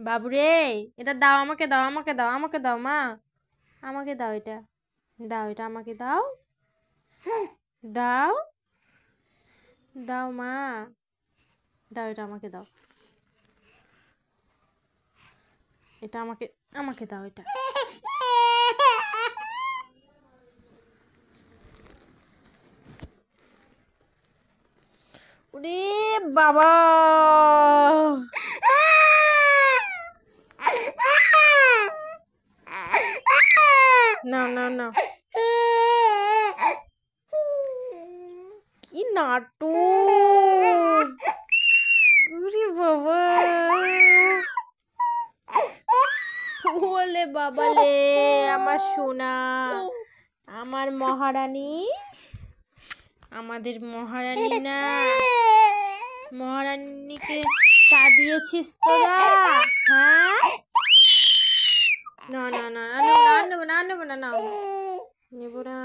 বাবুরে, এটা দাও, আমাকে দাও, আমাকে দাও, আমাকে দাও মা, আমাকে দাও, এটা দাও, এটা আমাকে দাও, দাও দাও মা, দাও, এটা আমাকে দাও, এটা আমাকে আমাকে দাও, এটা ওরে বাবা, না না না, কি নাটক, ওরে বাবা, ওলে বাবালে, আমার সোনা, আমার মহারানী, আমাদের মহারানী না, মহারানীকে কাঁদিয়েছিস তোরা, হ্যাঁ? না না না, নেবো না, নেবো না, নেবো না, নেবো না।